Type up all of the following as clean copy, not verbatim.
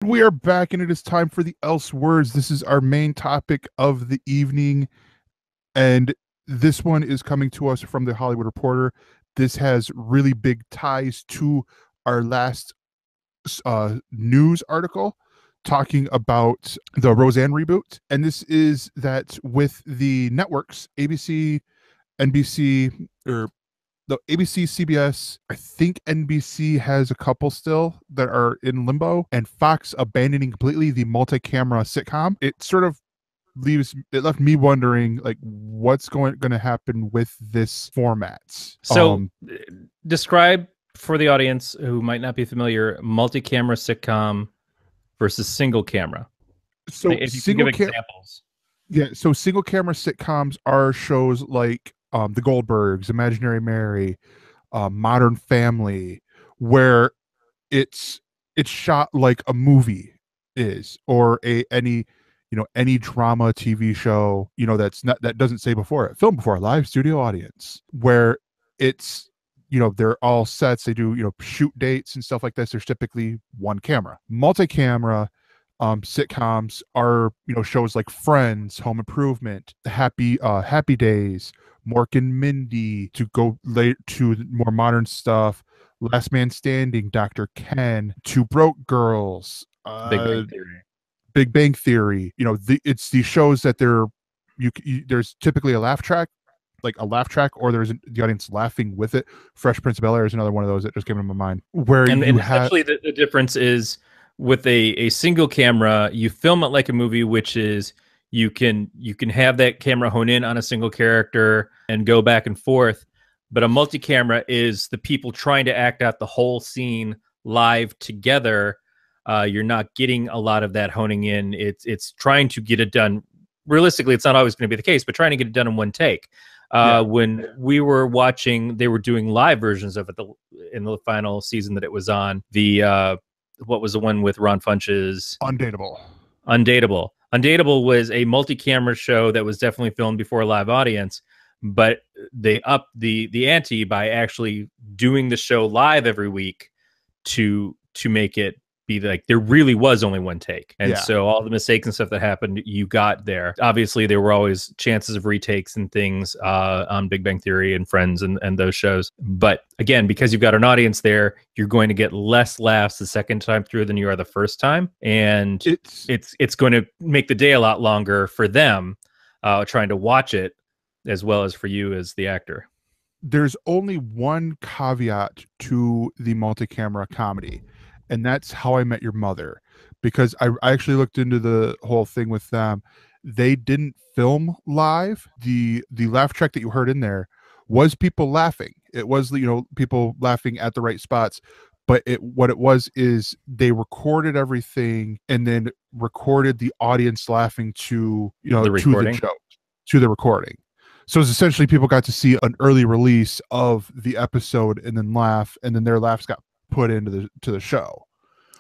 We are back, and it is time for the ElseWords. This is our main topic of the evening, and this one is coming to us from the Hollywood Reporter. This has really big ties to our last news article talking about the Roseanne reboot. And this is that with the networks, ABC, NBC, or the ABC, CBS, I think NBC has a couple still that are in limbo, and Fox abandoning completely the multi-camera sitcom. It left me wondering, like, what's going to happen with this format. So, describe for the audience who might not be familiar, multi-camera sitcom versus single camera. So if you can give examples. Yeah, so single camera sitcoms are shows like The Goldbergs, Imaginary Mary, Modern Family, where it's shot like a movie is, or any drama TV show, that doesn't say before it filmed before a live studio audience, where it's they're all sets, they do shoot dates and stuff like this. There's typically one camera. Multi-camera sitcoms are shows like Friends, Home Improvement, Happy Days, Mork and Mindy, to go late to more modern stuff, Last Man Standing, Dr. Ken, Two Broke Girls, Big Bang Theory. Big Bang Theory. It's these shows that there's typically a laugh track, or there's the audience laughing with it. Fresh Prince of Bel-Air is another one of those that just came to my mind. And essentially the difference is, with a single camera, you film it like a movie, which is you can have that camera hone in on a single character and go back and forth. But a multi-camera is the people trying to act out the whole scene live together. You're not getting a lot of that honing in. It's trying to get it done. Realistically, it's not always going to be the case, but trying to get it done in one take. When we were watching, they were doing live versions of it in the final season that it was on. What was the one with Ron Funches? Undateable. Undateable was a multi-camera show that was definitely filmed before a live audience, but they upped the ante by actually doing the show live every week to make it be like there really was only one take. And so all the mistakes and stuff that happened, you got there. Obviously, there were always chances of retakes and things on Big Bang Theory and Friends and those shows. But again, because you've got an audience there, you're going to get less laughs the second time through than you are the first time. And it's going to make the day a lot longer for them trying to watch it, as well as for you as the actor. There's only one caveat to the multi-camera comedy, and that's How I Met Your Mother, because I actually looked into the whole thing with them. They didn't film live. The laugh track that you heard in there was people laughing. It was people laughing at the right spots, but what it was is they recorded everything and then recorded the audience laughing to to the recording. So it's essentially people got to see an early release of the episode and then laugh, and then their laughs got put into the show.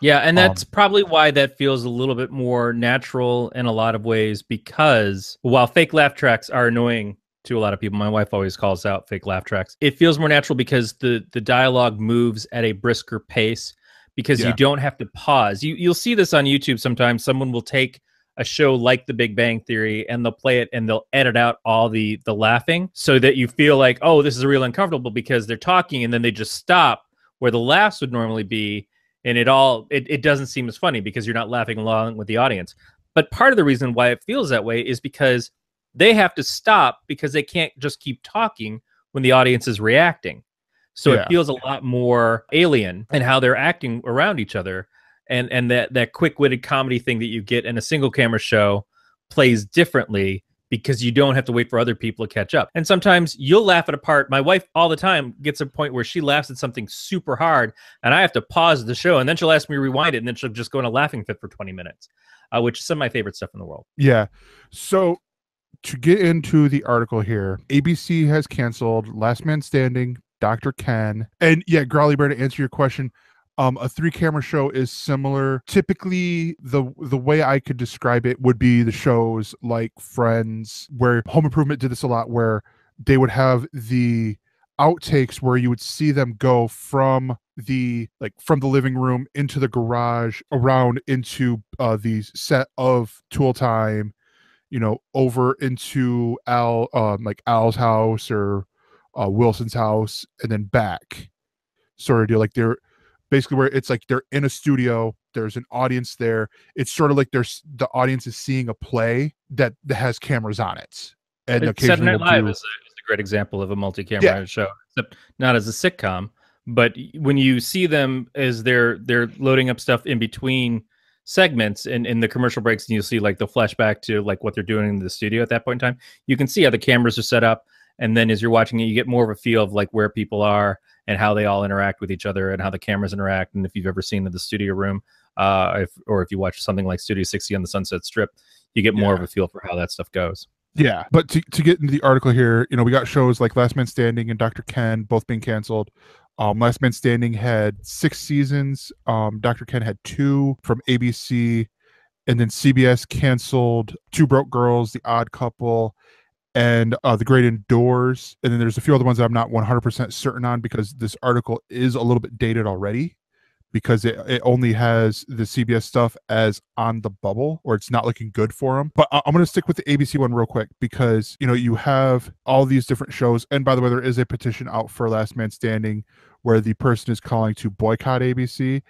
Yeah, and that's probably why that feels a little bit more natural in a lot of ways, because while fake laugh tracks are annoying to a lot of people, my wife always calls out fake laugh tracks, it feels more natural because the dialogue moves at a brisker pace, because you don't have to pause. You'll see this on YouTube sometimes. Someone will take a show like The Big Bang Theory and they'll play it and they'll edit out all the laughing so that you feel like, oh, this is real uncomfortable, because they're talking and then they just stop where the laughs would normally be, and it doesn't seem as funny because you're not laughing along with the audience. But part of the reason why it feels that way is because they have to stop, because they can't just keep talking when the audience is reacting. So it feels a lot more alien in how they're acting around each other. And that quick-witted comedy thing that you get in a single camera show plays differently, because you don't have to wait for other people to catch up. And sometimes you'll laugh at a part. My wife all the time gets to a point where she laughs at something super hard, and I have to pause the show, and then she'll ask me to rewind it, and then she'll just go in a laughing fit for 20 minutes, which is some of my favorite stuff in the world. Yeah. So to get into the article here, ABC has canceled Last Man Standing, Dr. Ken, and Growly Bear, to answer your question, a 3-camera show is similar. Typically, the way I could describe it would be the shows like Friends, where Home Improvement did this a lot, where they would have the outtakes where you would see them go from the living room into the garage, around into the set of Tool Time, over into Al's house or Wilson's house, and then back, sort of deal. Like they're basically where it's like they're in a studio, there's an audience there. It's sort of like the audience is seeing a play that has cameras on it, and Saturday occasionally Night Live is a great example of a multi-camera show, except not as a sitcom. But when you see them as they're loading up stuff in between segments and in the commercial breaks, and you'll see like the flashback to like what they're doing in the studio at that point in time, you can see how the cameras are set up. And then as you're watching it, you get more of a feel of like where people are and how they all interact with each other and how the cameras interact. And if you've ever seen the studio room, if you watch something like Studio 60 on the Sunset Strip, you get more of a feel for how that stuff goes. Yeah, but to get into the article here, we got shows like Last Man Standing and Dr. Ken both being canceled. Last Man Standing had 6 seasons. Dr. Ken had 2 from ABC, and then CBS canceled Two Broke Girls, The Odd Couple, and The Great Indoors. And then there's a few other ones that I'm not 100% certain on, because this article is a little bit dated already, because it only has the CBS stuff as on the bubble, or it's not looking good for them. But I'm going to stick with the ABC one real quick, because, you have all these different shows. And by the way, there is a petition out for Last Man Standing where the person is calling to boycott ABC.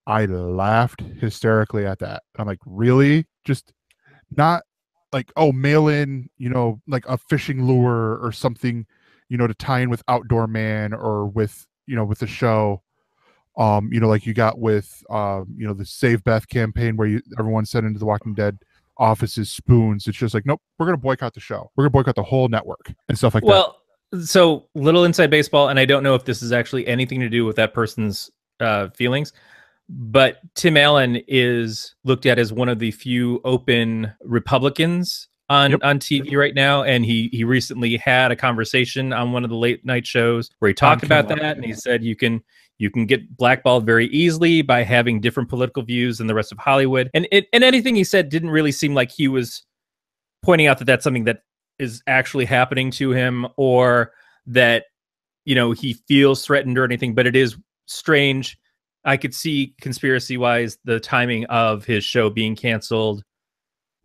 I laughed hysterically at that. I'm like, really? Just not like, oh, mail in, like a fishing lure or something, to tie in with Outdoor Man or with, with the show. Like you got with the Save Beth campaign where everyone sent into the Walking Dead offices spoons. It's just like, nope, we're gonna boycott the show. We're gonna boycott the whole network and stuff like that. Well, so little inside baseball, and I don't know if this is actually anything to do with that person's feelings, but Tim Allen is looked at as one of the few open Republicans on TV right now, and he recently had a conversation on one of the late night shows where he talked about that, and he said you can get blackballed very easily by having different political views than the rest of Hollywood. And anything he said didn't really seem like he was pointing out that that's something that is actually happening to him, or that, he feels threatened or anything, but it is strange. I could see conspiracy-wise the timing of his show being canceled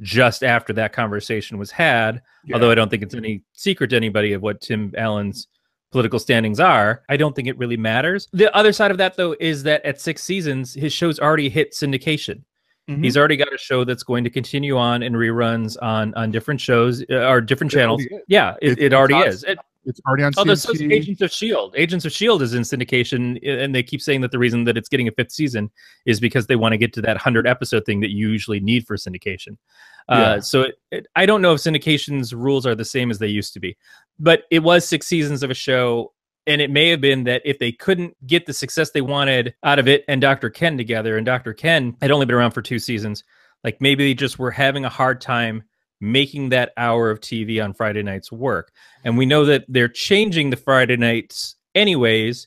just after that conversation was had, although I don't think it's any secret to anybody of what Tim Allen's political standings are. I don't think it really matters. The other side of that, though, is that at 6 seasons, his show's already hit syndication. He's already got a show that's going to continue on in reruns on different shows or different channels. Yeah, it already is. It's already on CNC. So Agents of S.H.I.E.L.D. Agents of S.H.I.E.L.D. is in syndication, and they keep saying that the reason that it's getting a 5th season is because they want to get to that 100-episode thing that you usually need for syndication. So I don't know if syndication's rules are the same as they used to be, but it was 6 seasons of a show, and it may have been that if they couldn't get the success they wanted out of it and Dr. Ken together, and Dr. Ken had only been around for 2 seasons, like maybe they just were having a hard time making that hour of TV on Friday nights work. And we know that they're changing the Friday nights anyways,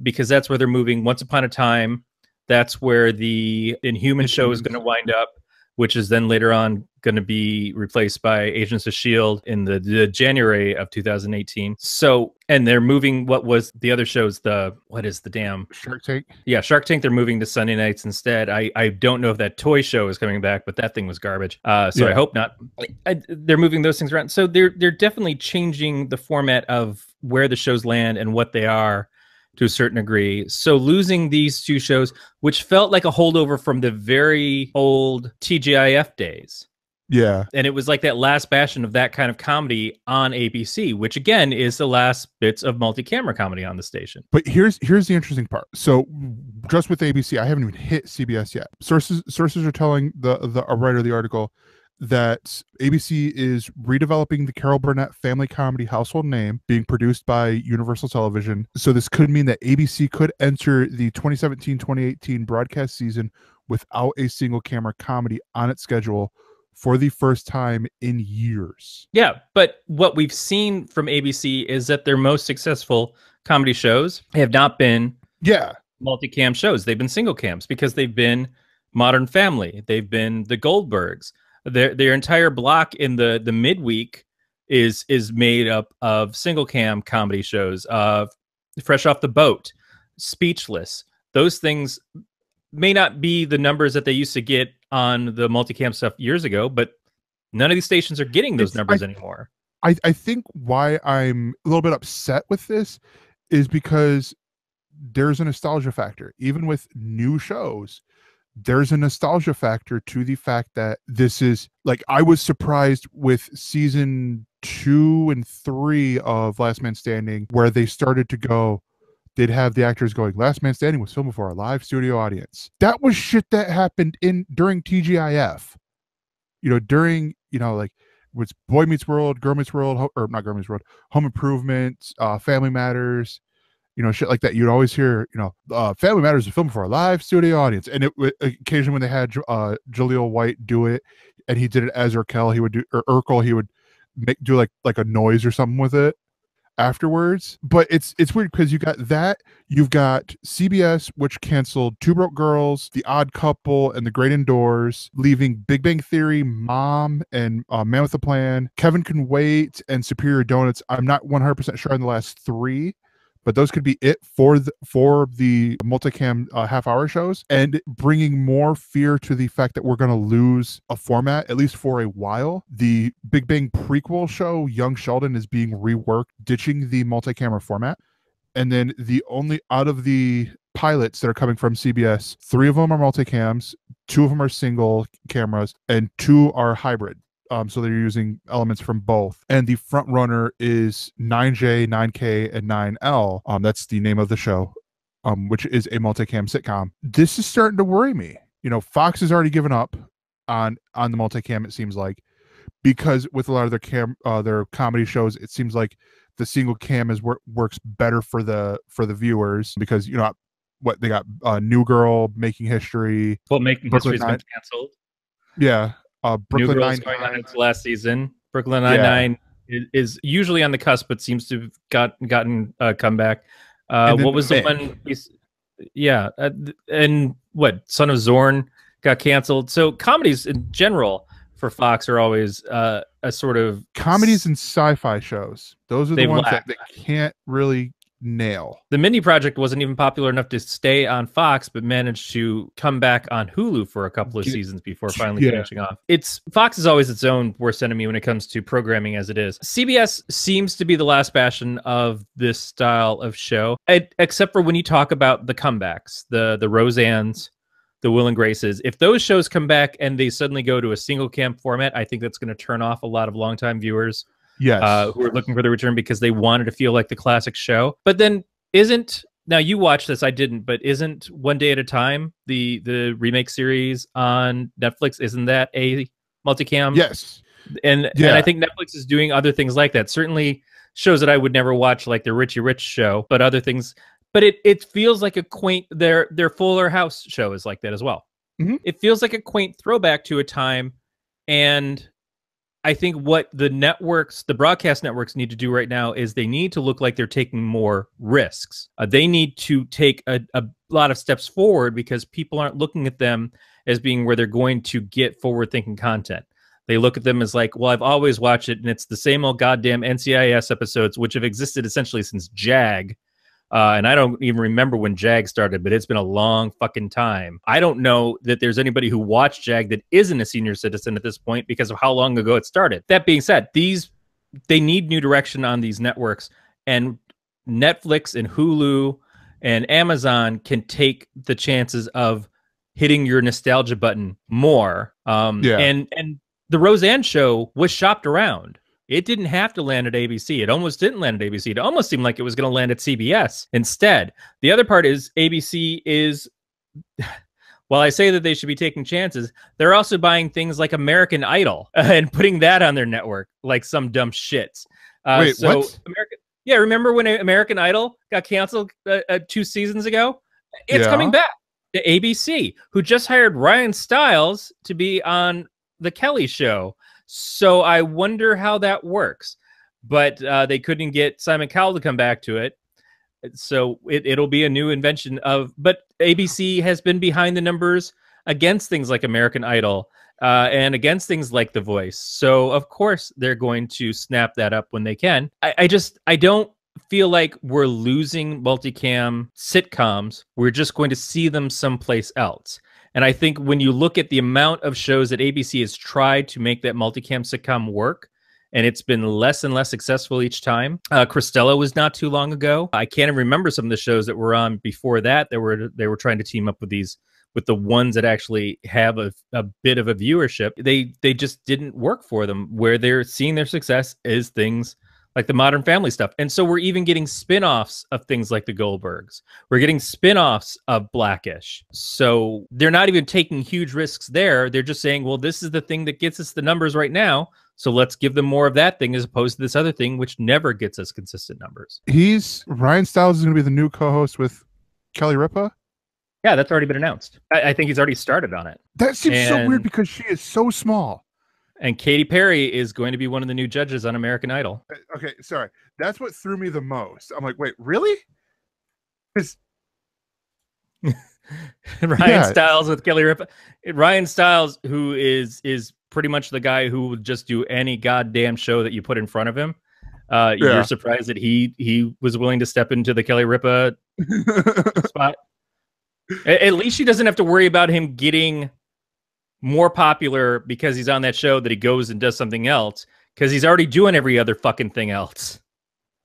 because that's where they're moving Once Upon a Time. That's where the Inhuman show is going to wind up, which is then later on going to be replaced by Agents of S.H.I.E.L.D. in the January of 2018. So, and they're moving what was the other shows, what is the damn Shark Tank? Yeah, Shark Tank. They're moving to Sunday nights instead. I don't know if that toy show is coming back, but that thing was garbage. So I hope not. They're moving those things around. So they're definitely changing the format of where the shows land and what they are to a certain degree. So losing these 2 shows, which felt like a holdover from the very old TGIF days. Yeah. And it was like that last bastion of that kind of comedy on ABC, which again is the last bits of multi-camera comedy on the station. But here's the interesting part. So just with ABC, I haven't even hit CBS yet. Sources are telling the writer of the article that ABC is redeveloping the Carol Burnett family comedy household name, being produced by Universal Television. So this could mean that ABC could enter the 2017-2018 broadcast season without a single camera comedy on its schedule for the first time in years. Yeah, but what we've seen from ABC is that their most successful comedy shows have not been multicam shows. They've been single cams, because they've been Modern Family. They've been the Goldbergs. Their entire block in the midweek is made up of single cam comedy shows. Fresh Off the Boat, Speechless. Those things may not be the numbers that they used to get on the multicam stuff years ago, but none of these stations are getting those numbers anymore. I think why I'm a little bit upset with this is because there's a nostalgia factor. Even with new shows, there's a nostalgia factor to the fact that this is like, I was surprised with season 2 and 3 of Last Man Standing, where they started to go, they'd have the actors going, Last Man Standing was filmed before a live studio audience. That was shit that happened during TGIF. During, like, was Boy Meets World, Girl Meets World, or not Girl Meets World, Home Improvement, Family Matters, shit like that. You'd always hear, Family Matters was filmed for a live studio audience. And occasionally when they had Jaleel White do it, and he did it as Urkel, he would do, or Urkel, he would do like a noise or something with it afterwards. But it's weird because you've got CBS, which canceled Two Broke Girls, The Odd Couple, and The Great Indoors, leaving Big Bang Theory, Mom, and Man with a Plan, Kevin Can Wait, and Superior Donuts. I'm not 100% sure on the last 3, but those could be it for the multicam half-hour shows, and bringing more fear to the fact that we're going to lose a format, at least for a while. The Big Bang prequel show, Young Sheldon, is being reworked, ditching the multi-camera format. And then the only out of the pilots that are coming from CBS, 3 of them are multicams, 2 of them are single cameras, and 2 are hybrid. So they're using elements from both. And the front runner is 9J, 9K, and 9L. That's the name of the show, which is a multicam sitcom. This is starting to worry me. Fox has already given up on the multicam, it seems like, because with a lot of their comedy shows, it seems like the single cam works better for the viewers, because what they got, New Girl, Making History. Well, Making History's been canceled. Yeah. Brooklyn New Girl's going on its last season. Brooklyn Nine-Nine is usually on the cusp, but seems to have gotten a comeback. What was the one? And what, Son of Zorn got canceled. So comedies in general for Fox are always a sort of comedies and sci-fi shows. Those are the ones that they can't really nail. The Mindy Project wasn't even popular enough to stay on Fox, but managed to come back on Hulu for a couple of seasons before finally finishing off. Fox is always its own worst enemy when it comes to programming, as it is. CBS seems to be the last bastion of this style of show, except for when you talk about the comebacks, the Roseannes, the Will and Graces. If those shows come back and they suddenly go to a single cam format, I think that's going to turn off a lot of longtime viewers. Yes, who are looking for the return because they wanted to feel like the classic show. But then now you watched this, I didn't, but isn't One Day at a Time, the remake series on Netflix, isn't that a multicam? Yes. And I think Netflix is doing other things like that. Certainly shows that I would never watch, like the Richie Rich show, but other things. But it feels like a quaint, their Fuller House show is like that as well. Mm-hmm. It feels like a quaint throwback to a time. And I think what the broadcast networks need to do right now is they need to look like they're taking more risks. They need to take a lot of steps forward, because people aren't looking at them as being where they're going to get forward-thinking content. They look at them as like, well, I've always watched it, and it's the same old goddamn NCIS episodes, which have existed essentially since JAG. And I don't even remember when JAG started, but it's been a long fucking time. I don't know that there's anybody who watched JAG that isn't a senior citizen at this point because of how long ago it started. That being said, they need new direction on these networks, and Netflix and Hulu and Amazon can take the chances of hitting your nostalgia button more. And the Roseanne show was shopped around. It didn't have to land at ABC. It almost didn't land at ABC. It almost seemed like it was going to land at CBS instead. The other part is ABC is, while I say that they should be taking chances, they're also buying things like American Idol and putting that on their network like some dumb shits. Wait, what? Remember when American Idol got canceled 2 seasons ago? It's coming back to ABC, who just hired Ryan Stiles to be on The Kelly Show. So I wonder how that works. But they couldn't get Simon Cowell to come back to it. So it'll be a new invention but ABC has been behind the numbers against things like American Idol and against things like The Voice. So of course they're going to snap that up when they can. I don't feel like we're losing multicam sitcoms. We're just going to see them someplace else. And I think when you look at the amount of shows that ABC has tried to make that multicam sitcom work, and it's been less and less successful each time. Cristela was not too long ago. I can't even remember some of the shows that were on before that. They were trying to team up with the ones that actually have a bit of a viewership. They just didn't work for them. Where they're seeing their success is things like the Modern Family stuff. And so we're even getting spin-offs of things like the Goldbergs. We're getting spin-offs of Blackish. So they're not even taking huge risks there. They're just saying, well, this is the thing that gets us the numbers right now. So let's give them more of that thing as opposed to this other thing, which never gets us consistent numbers. Ryan Stiles is going to be the new co-host with Kelly Ripa. Yeah, that's already been announced. I think he's already started on it. That seems so weird because she is so small. And Katy Perry is going to be one of the new judges on American Idol. Okay, sorry. That's what threw me the most. I'm like, wait, really? Ryan Stiles with Kelly Ripa. Ryan Stiles, who is pretty much the guy who would just do any goddamn show that you put in front of him. You're surprised that he was willing to step into the Kelly Ripa spot. At least she doesn't have to worry about him getting more popular because he's on that show that he goes and does something else, because he's already doing every other fucking thing else.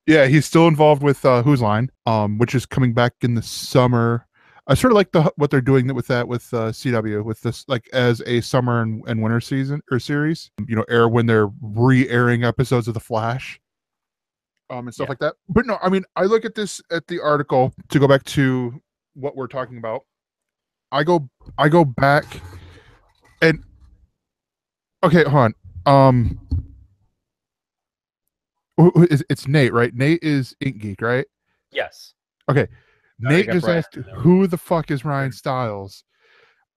Yeah, he's still involved with Whose Line, which is coming back in the summer. I sort of like what they're doing with that with CW, with this like as a summer and winter season or series, air when they're re-airing episodes of The Flash, and stuff like that. But no, I mean, I look at the article to go back to what we're talking about. I go back and okay, hold on. It's Nate, right? Nate is Ink Geek, right? Yes. Okay. Nate just asked, who the fuck is Ryan Stiles?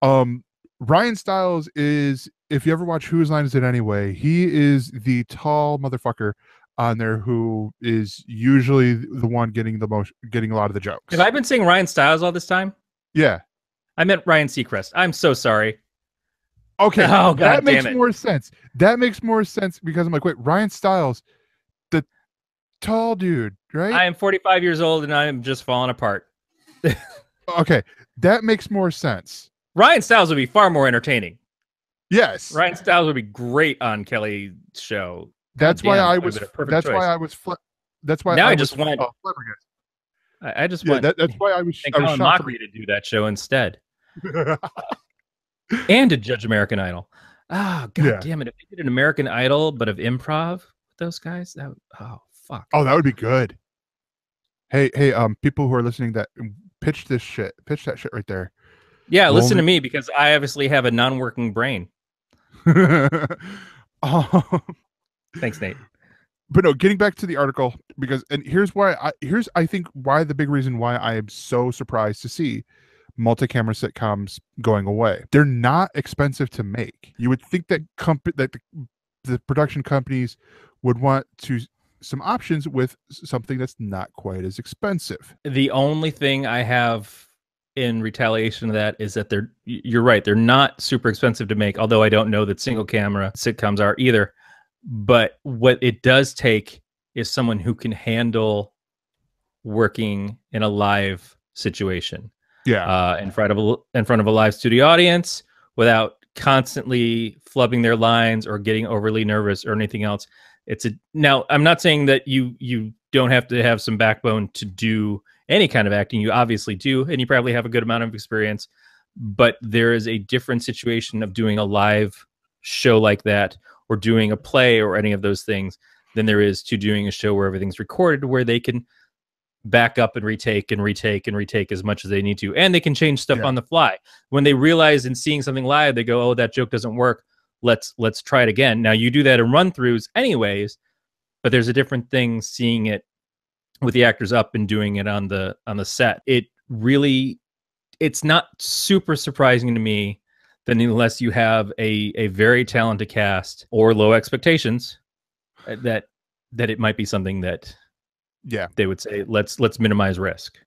Ryan Stiles is, if you ever watch Whose Line Is It Anyway, he is the tall motherfucker on there who is usually the one getting a lot of the jokes. Have I been saying Ryan Stiles all this time? Yeah. I meant Ryan Seacrest. I'm so sorry. Okay. Oh, God, that makes more sense. That makes more sense because I'm like, wait, Ryan Stiles, the tall dude, right? I am 45 years old and I am just falling apart. Okay. That makes more sense. Ryan Stiles would be far more entertaining. Yes. Ryan Stiles would be great on Kelly's show. That's why I was. That's why I was. That's why now I just want. I just want. That's why I was. I was shocked to do that show instead, and to judge American Idol. Oh, God damn it! If they did an American Idol, but of improv with those guys, that would, fuck. Oh, that would be good. Hey, people who are listening, that pitch that shit right there. Yeah, listen to me because I obviously have a non-working brain. Thanks, Nate. But no, getting back to the article, here's I think why the big reason why I am so surprised to see multi-camera sitcoms going away. They're not expensive to make. You would think that the production companies would want some options with something that's not quite as expensive. The only thing I have in retaliation of that is that you're right, they're not super expensive to make, although I don't know that single camera sitcoms are either. But what it does take is someone who can handle working in a live situation. Yeah. In front of a live studio audience without constantly flubbing their lines or getting overly nervous or anything else. Now, I'm not saying that you don't have to have some backbone to do any kind of acting. You obviously do, and you probably have a good amount of experience. But there is a different situation of doing a live show like that, or doing a play or any of those things, than there is to doing a show where everything's recorded, where they can back up and retake as much as they need to, and they can change stuff on the fly. When they realize in seeing something live, they go, "Oh, that joke doesn't work. Let's try it again." Now, you do that in run-throughs anyways, but there's a different thing seeing it with the actors up and doing it on the set. It's not super surprising to me that unless you have a very talented cast or low expectations, that it might be something that they would say, let's minimize risk.